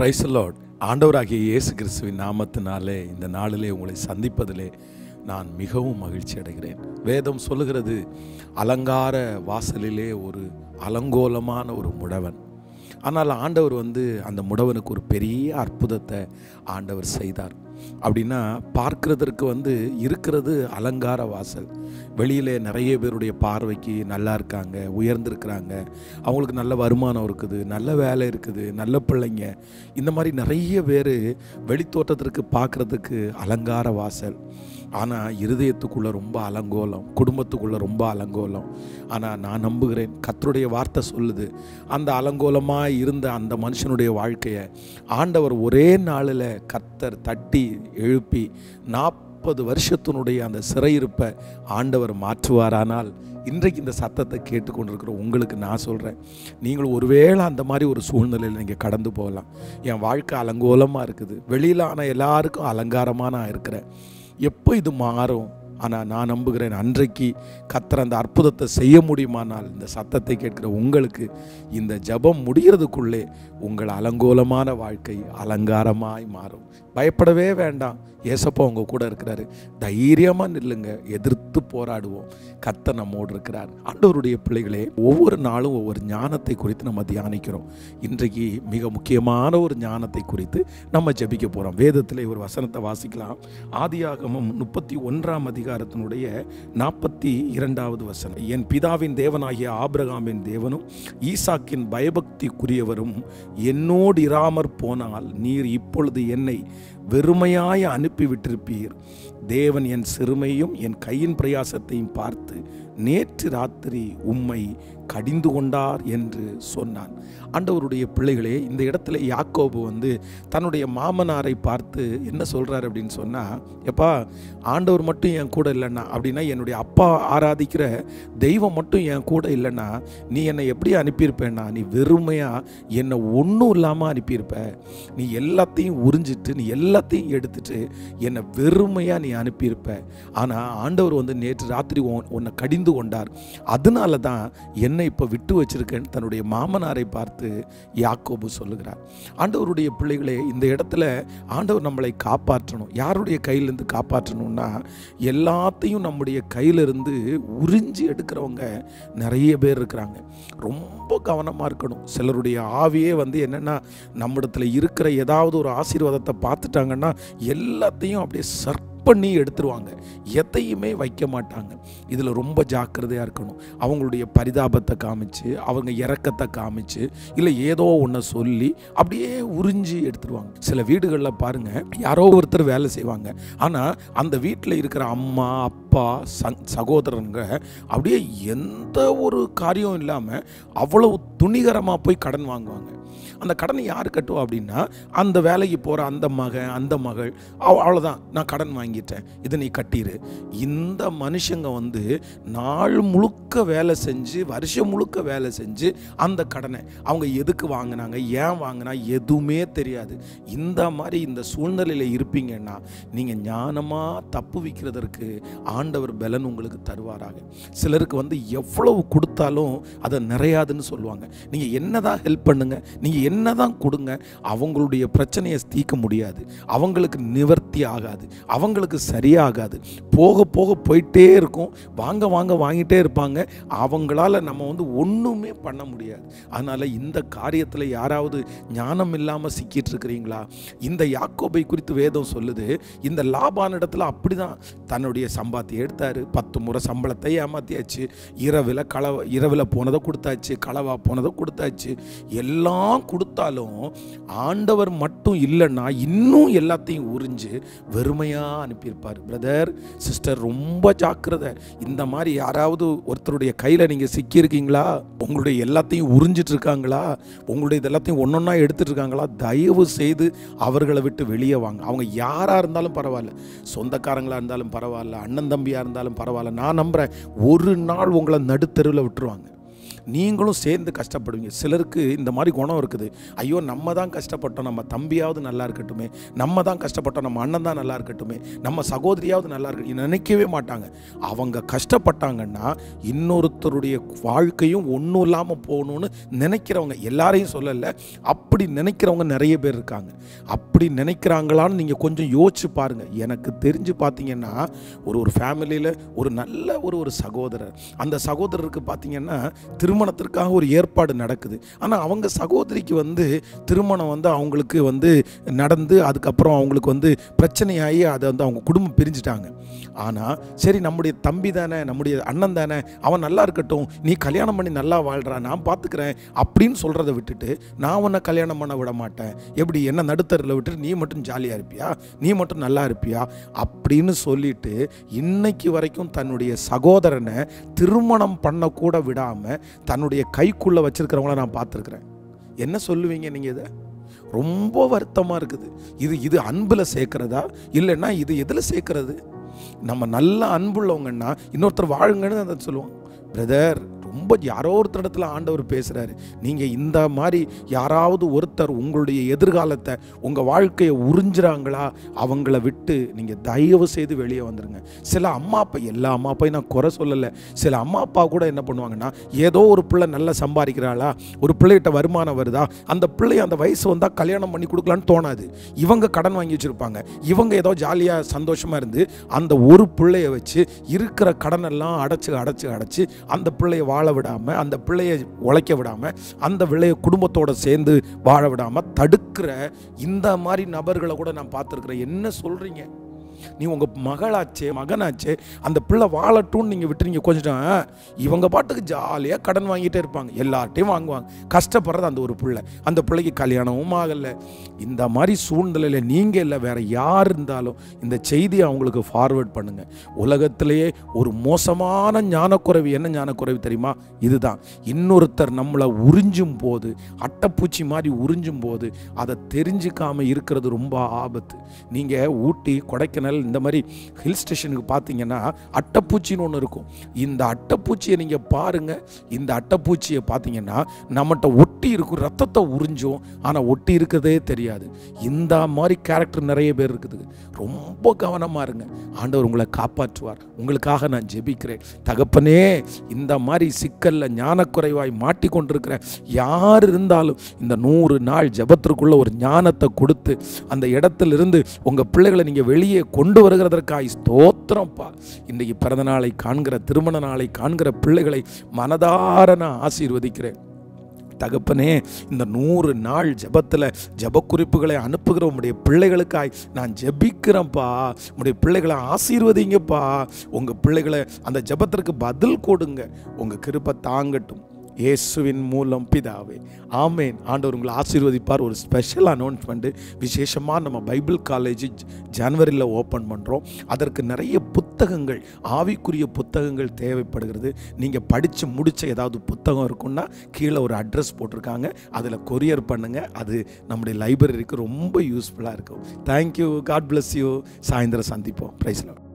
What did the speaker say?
Praise the Lord. ஆண்டவராகிய இயேசு கிறிஸ்துவின் நாமத்தினாலே இந்த நாளிலே உங்களை சந்திப்பதிலே நான் மிகவும் மகிழ்ச்சி அடைகிறேன். வேதம் சொல்லுகிறது, அலங்கார வாசலிலே ஒரு அலங்கோலமான ஒரு முடவன். ஆனால் ஆண்டவர் அந்த முடவனுக்கு ஒரு பெரிய அற்புதத்தை ஆண்டவர் செய்தார். அப்படின்னா பார்க்கிறதற்கு இருக்கிறது அலங்கார வாசல். வெளியில் நிறைய பேருடைய பார்வைக்கு நல்லா இருக்காங்க, உயர்ந்திருக்கிறாங்க, அவங்களுக்கு நல்ல வருமானம் இருக்குது, நல்ல வேலை இருக்குது, நல்ல பிள்ளைங்க, இந்த மாதிரி நிறைய பேர் வெளித்தோட்டத்திற்கு பார்க்குறதுக்கு அலங்கார வாசல். ஆனால் இருதயத்துக்குள்ளே ரொம்ப அலங்கோலம், குடும்பத்துக்குள்ளே ரொம்ப அலங்கோலம். ஆனால் நான் நம்புகிறேன், கர்த்தருடைய வார்த்தை சொல்லுது, அந்த அலங்கோலமாக இருந்த அந்த மனுஷனுடைய வாழ்க்கையை ஆண்டவர் ஒரே நாளில் கர்த்தர் தட்டி எழுப்பி 40 வருஷத்தினுடைய அந்த சிறையிருப்பை ஆண்டவர் மாற்றுவாரானால், இன்றைக்கு இந்த சத்தத்தை கேட்டுக்கொண்டிருக்கிற உங்களுக்கு நான் சொல்கிறேன், நீங்கள் ஒருவேளை அந்த மாதிரி ஒரு சூழ்நிலையில் நீங்கள் கடந்து போகலாம். என் வாழ்க்கை அலங்கோலமாக இருக்குது, வெளியில் ஆனால் எல்லாருக்கும் அலங்காரமாக நான் இருக்கிறேன், எப்போ இது மாறும்? ஆனால் நான் நம்புகிறேன், அன்றைக்கு கர்த்தர் அந்த அற்புதத்தை செய்ய முடியுமானால் இந்த சத்தத்தை கேட்கிற உங்களுக்கு இந்த ஜெபம் முடிகிறதுக்குள்ளே உங்கள் அலங்கோலமான வாழ்க்கை அலங்காரமாய் மாறும். பயப்படவே வேண்டாம், ஏசப்பா உங்க கூட இருக்கிறாரு. தைரியமாக நில்லுங்க, எதிர்த்து போராடுவோம். கர்த்தர் நம்மோடு இருக்கிறார். ஆண்டவருடைய பிள்ளைகளே, ஒவ்வொரு நாளும் ஒவ்வொரு ஞானத்தை குறித்து நம்ம தியானிக்கிறோம். இன்றைக்கு மிக முக்கியமான ஒரு ஞானத்தை குறித்து நம்ம ஜெபிக்க போகிறோம். வேதத்தில் ஒரு வசனத்தை வாசிக்கலாம். ஆதியாகமம் 31ஆம் அதிகாரத்தினுடைய 42வது வசனம். என் பிதாவின் தேவனாகிய ஆபிரகாமின் தேவனும் ஈசாக்கின் பயபக்திக்குரியவரும் என்னோடு இராமற் போனால் நீர் இப்பொழுது என்னை வெறுமையாய் அனுப்பிவிட்டிருப்பீர். தேவன் என் சிறுமையும் என் கையின் பிரயாசத்தையும் பார்த்து நேற்று ராத்திரி உம்மை கடிந்து கொண்டார் என்று சொன்னான். ஆண்டவருடைய பிள்ளைகளே, இந்த இடத்துல யாக்கோபு தன்னுடைய மாமனாரை பார்த்து என்ன சொல்கிறார் அப்படின்னு சொன்னால், எப்பா ஆண்டவர் மட்டும் என் கூட இல்லைன்னா, அப்படின்னா என்னுடைய அப்பா ஆராதிக்கிற தெய்வம் மட்டும் என் கூட இல்லைன்னா நீ என்னை எப்படி அனுப்பியிருப்பேன்னா, நீ வெறுமையாக என்னை ஒன்றும் இல்லாமல் அனுப்பியிருப்ப. நீ எல்லாத்தையும் உறிஞ்சிட்டு, நீ எல்லாத்தையும் எடுத்துட்டு என்னை வெறுமையாக நீ அனுப்பியிருப்ப. ஆனால் ஆண்டவர் நேற்று ராத்திரி உன்னை கடிந்து கொண்டார், அதனால தான் என்னை இப்போ விட்டு வச்சிருக்கேன்னு தன்னுடைய மாமனாரை பார்த்து யாக்கோபு சொல்லுகிறார். ஆண்டவருடைய பிள்ளைகளே, இந்த இடத்துல ஆண்டவர் நம்மளை காப்பாற்றணும். யாருடைய கையிலேருந்து காப்பாற்றணும்னா, எல்லாத்தையும் நம்முடைய கையிலிருந்து உறிஞ்சி எடுக்கிறவங்க நிறைய பேர் இருக்கிறாங்க. ரொம்ப கவனமாக இருக்கணும். சிலருடைய ஆவியே என்னென்னா, நம்மிடத்துல இருக்கிற ஏதாவது ஒரு ஆசீர்வாதத்தை பார்த்துட்டாங்கன்னா எல்லாத்தையும் அப்படியே பண்ணி எடுத்துருவாங்க, எதையுமே வைக்க மாட்டாங்க. இதில் ரொம்ப ஜாக்கிரதையாக இருக்கணும். அவங்களுடைய பரிதாபத்தை காமிச்சு, அவங்க இரக்கத்தை காமிச்சு, இல்லை ஏதோ ஒன்றை சொல்லி அப்படியே உறிஞ்சி எடுத்துருவாங்க. சில வீடுகளில் பாருங்கள், யாரோ ஒருத்தர் வேலை செய்வாங்க, ஆனால் அந்த வீட்டில் இருக்கிற அம்மா அப்பா சகோதரங்க அப்படியே எந்த ஒரு காரியம் இல்லாமல் அவ்வளவு துணிகரமாக போய் கடன் வாங்குவாங்க. அந்த கடனை யார் கட்டுவா அப்படின்னா, அந்த வேலைக்கு போகிற அந்த மகன் அந்த மகள். அவ்வளோதான், நான் கடன் வாங்கிட்டேன், இதை நீ கட்டிடு. இந்த மனுஷங்க நாள் முழுக்க வேலை செஞ்சு, வருஷம் முழுக்க வேலை செஞ்சு அந்த கடனை அவங்க எதுக்கு வாங்கினாங்க, ஏன் வாங்கினா எதுவுமே தெரியாது. இந்த மாதிரி இந்த சூழ்நிலையில் இருப்பீங்கன்னா நீங்கள் ஞானமாக தப்பு வைக்கிறதற்கு ஆண்டவர் பலன் உங்களுக்கு தருவாராக. சிலருக்கு எவ்வளவு கொடுத்தாலும் அதை நிறையாதுன்னு சொல்லுவாங்க. நீங்கள் என்னதான் ஹெல்ப் பண்ணுங்க, நீங்கள் என்னதான் கொடுங்க, அவங்களுடைய பிரச்சனையை தீர்க்க முடியாது, அவங்களுக்கு நிவர்த்தி ஆகாது, அவங்களுக்கு சரியாகாது. போக போக போயிட்டே இருக்கும், வாங்க வாங்க வாங்கிட்டே இருப்பாங்க, அவங்களால நம்ம ஒன்றுமே பண்ண முடியாது. அதனால் இந்த காரியத்தில் யாராவது ஞானம் இல்லாமல் சிக்கிட்டு இருக்கிறீங்களா? இந்த யாக்கோபை குறித்து வேதம் சொல்லுது, இந்த லாபான் இடத்துல அப்படி தான் தன்னுடைய சம்பாத்தி எடுத்தார். 10 முறை சம்பளத்தை ஏமாத்தியாச்சு, இரவில் போனதை கொடுத்தாச்சு, களவா போனதை கொடுத்தாச்சு, எல்லாம் கொடுத்தாலும் ஆண்டவர் மட்டும் இல்லைன்னா இன்னும் எல்லாத்தையும் உறிஞ்சு வெறுமையாக அனுப்பியிருப்பார். பிரதர் சிஸ்டர், ரொம்ப ஜாக்கிரதை. இந்த மாதிரி யாராவது ஒருத்தருடைய கையில் நீங்கள் சிக்கியிருக்கீங்களா? உங்களுடைய எல்லாத்தையும் உறிஞ்சிட்டு இருக்காங்களா? உங்களுடைய எல்லாத்தையும் ஒன்றொன்னா எடுத்துட்டு இருக்காங்களா? தயவு செய்து அவர்களை விட்டு வெளியே வாங்க. அவங்க யாராக இருந்தாலும் பரவாயில்ல, சொந்தக்காரங்களாக இருந்தாலும் பரவாயில்ல, அண்ணன் தம்பியாக இருந்தாலும் பரவாயில்ல, நான் நம்புகிறேன் ஒரு நாள் உங்களை நடுத்தெருவில் விட்டுருவாங்க. நீங்களும் சேர்ந்து கஷ்டப்படுவீங்க. சிலருக்கு இந்த மாதிரி குணம் இருக்குது. ஐயோ நம்ம தான் கஷ்டப்பட்டோம், நம்ம தம்பியாவது நல்லா இருக்கட்டுமே, நம்ம தான் கஷ்டப்பட்டோம், நம்ம அண்ணன் தான் நல்லா இருக்கட்டுமே, நம்ம சகோதரியாவது நல்லா இருக்கட்டும் நினைக்கவே மாட்டாங்க. அவங்க கஷ்டப்பட்டாங்கன்னா இன்னொருத்தருடைய வாழ்க்கையும் ஒன்றும் இல்லாமல் போகணும்னு நினைக்கிறவங்க, எல்லாரையும் சொல்லலை, அப்படி நினைக்கிறவங்க நிறைய பேர் இருக்காங்க. அப்படி நினைக்கிறாங்களான்னு நீங்கள் கொஞ்சம் யோசிச்சு பாருங்கள். எனக்கு தெரிஞ்சு பார்த்தீங்கன்னா ஒரு ஃபேமிலியில் ஒரு நல்ல ஒரு சகோதரர், அந்த சகோதரருக்கு பார்த்தீங்கன்னா திருமணத்திற்காக ஒரு ஏற்பாடு நடக்குது. ஆனால் அவங்க சகோதரிக்கு திருமணம் அவங்களுக்கு நடந்து அதுக்கப்புறம் அவங்களுக்கு பிரச்சனையாகி அதை அவங்க குடும்பம் பிரிஞ்சுட்டாங்க. ஆனால் சரி, நம்முடைய தம்பி தானே, நம்முடைய அண்ணன் தானே, அவன் நல்லா இருக்கட்டும், நீ கல்யாணம் பண்ணி நல்லா வாழ்றா, நான் பார்த்துக்கிறேன் அப்படின்னு சொல்கிறத விட்டுட்டு நான் உன்னை கல்யாணம் பண்ண விட மாட்டேன், எப்படி என்ன நடுத்தரில் விட்டுட்டு நீ மட்டும் ஜாலியாக இருப்பியா, நீ மட்டும் நல்லா இருப்பியா அப்படின்னு சொல்லிட்டு இன்னைக்கு வரைக்கும் தன்னுடைய சகோதரனை திருமணம் பண்ணக்கூட விடாமல் தன்னுடைய கைக்குள்ளே வச்சிருக்கிறவங்கள நான் பார்த்துருக்குறேன். என்ன சொல்லுவீங்க நீங்கள்? இதை ரொம்ப வருத்தமாக இருக்குது. இது அன்பில் சேர்க்கிறதா இல்லைன்னா இது எதில் சேர்க்கிறது? நம்ம நல்ல அன்புள்ளவங்கன்னா இன்னொருத்தர் வாழுங்கன்னு அதை சொல்லுவோம். பிரதர், ரொம்ப யாரோ ஒருத்தர் இடத்துல ஆண்டவர் பேசுகிறாரு. நீங்கள் இந்த மாதிரி யாராவது ஒருத்தர் உங்களுடைய எதிர்காலத்தை உங்கள் வாழ்க்கையை உறிஞ்சுறாங்களா, அவங்கள விட்டு நீங்கள் தயவு செய்து வெளியே வந்துடுங்க. சில அம்மா அப்பா, எல்லா அம்மா அப்பாயும் நான் குறை சொல்லலை, சில அம்மா அப்பா கூட என்ன பண்ணுவாங்கன்னா, ஏதோ ஒரு பிள்ளை நல்லா சம்பாதிக்கிறாளா, ஒரு பிள்ளைகிட்ட வருமானம் வருதா, அந்த பிள்ளைய அந்த வயசு வந்தால் கல்யாணம் பண்ணி கொடுக்கலான்னு தோணாது. இவங்க கடன் வாங்கி வச்சுருப்பாங்க, இவங்க ஏதோ ஜாலியாக சந்தோஷமாக இருந்து அந்த ஒரு பிள்ளைய வச்சு இருக்கிற கடனெல்லாம் அடைச்சி அந்த பிள்ளைய வாழ விடாமல், அந்த பிள்ளையை உழைக்க விடாமல், அந்த பிள்ளைய குடும்பத்தோடு சேர்ந்து வாழ விடாமல் தடுக்கிற இந்த மாதிரி நபர்களை கூட நான் பார்த்துருக்குறேன். என்ன சொல்கிறீங்க? நீ உங்கள் மகனாச்சே அந்த பிள்ளை வாழட்டும்னு நீங்கள் விட்டுறீங்க. கொஞ்சம் இவங்க பாட்டுக்கு ஜாலியாக கடன் வாங்கிட்டே இருப்பாங்க, எல்லார்ட்டையும் வாங்குவாங்க, கஷ்டப்படுறது அந்த ஒரு பிள்ளை, அந்த பிள்ளைக்கு கல்யாணமும் ஆகலை. இந்த மாதிரி சூழ்நிலையில் நீங்கள் இல்லை, வேறு யார் இருந்தாலும் இந்த செய்தியை அவங்களுக்கு ஃபார்வேர்ட் பண்ணுங்கள். உலகத்திலேயே ஒரு மோசமான ஞானக்குறைவு என்ன ஞானக்குறைவு தெரியுமா? இதுதான். இன்னொருத்தர் நம்மளை உறிஞ்சும் போது, அட்டைப்பூச்சி மாதிரி உறிஞ்சும் போது அதை தெரிஞ்சுக்காமல் இருக்கிறது ரொம்ப ஆபத்து. நீங்கள் ஊட்டி, கொடைக்கானல் இந்த மாதிரி ஹில் ஸ்டேஷனுக்கு பார்த்தீங்கன்னா அட்டைப்பூச்சின்னு ஒன்று இருக்கும். இந்த அட்டைப்பூச்சியை நீங்கள் பாருங்கள். இந்த அட்டைப்பூச்சியை பார்த்தீங்கன்னா நம்மகிட்ட ஒட்டி இருக்கும், ரத்தத்தை உறிஞ்சும், ஆனால் ஒட்டி இருக்கிறதே தெரியாது. இந்த மாதிரி கேரக்டர் நிறைய பேர் இருக்குது. ரொம்ப கவனமாக இருங்க. ஆண்டவர் உங்களை காப்பாற்றுவார். உங்களுக்காக நான் ஜெபிக்கிறேன். தகப்பனே, இந்த மாதிரி சிக்கலில் ஞானக்குறைவாய் மாட்டிக்கொண்டிருக்கிற யார் இருந்தாலும் இந்த 100 நாள் ஜெபத்திற்குள்ள ஒரு ஞானத்தை கொடுத்து அந்த இடத்திலிருந்து உங்கள் பிள்ளைகளை நீங்கள் வெளியே கொண்டு வருகிறதற்காய் ஸ்தோத்திரம்ப்பா. இன்றைக்கு பிறந்த நாளை காண்கிற, திருமண நாளை காண்கிற பிள்ளைகளை மனதார நான் ஆசீர்வதிக்கிறேன். தகப்பனே, இந்த 100 நாள் ஜெபத்தில் ஜெப குறிப்புகளை அனுப்புகிற உங்களுடைய பிள்ளைகளுக்காய் நான் ஜெபிக்கிறேன்ப்பா. உங்களுடைய பிள்ளைகளை ஆசீர்வதிங்கப்பா. உங்கள் பிள்ளைகளை அந்த ஜெபத்திற்கு பதில் கொடுங்க. உங்கள் கிருபை தாங்கட்டும். இயேசுவின் மூலம் பிதாவே, ஆமேன். ஆண்டவர் உங்களை ஆசீர்வதிப்பார். ஒரு ஸ்பெஷல் அனௌன்ஸ்மெண்ட்டு, விசேஷமாக நம்ம பைபிள் காலேஜ் ஜனவரியில் ஓப்பன் பண்ணுறோம். அதற்கு நிறைய புத்தகங்கள், ஆவிக்குரிய புத்தகங்கள் தேவைப்படுகிறது. நீங்கள் படித்து முடித்த ஏதாவது புத்தகம் இருக்குன்னா கீழே ஒரு அட்ரஸ் போட்டிருக்காங்க, அதில் கொரியர் பண்ணுங்கள். அது நம்முடைய லைப்ரரிக்கு ரொம்ப யூஸ்ஃபுல்லாக இருக்கும். தேங்க்யூ. God bless you. சாயந்தரம் சந்திப்போம். Praise Lord.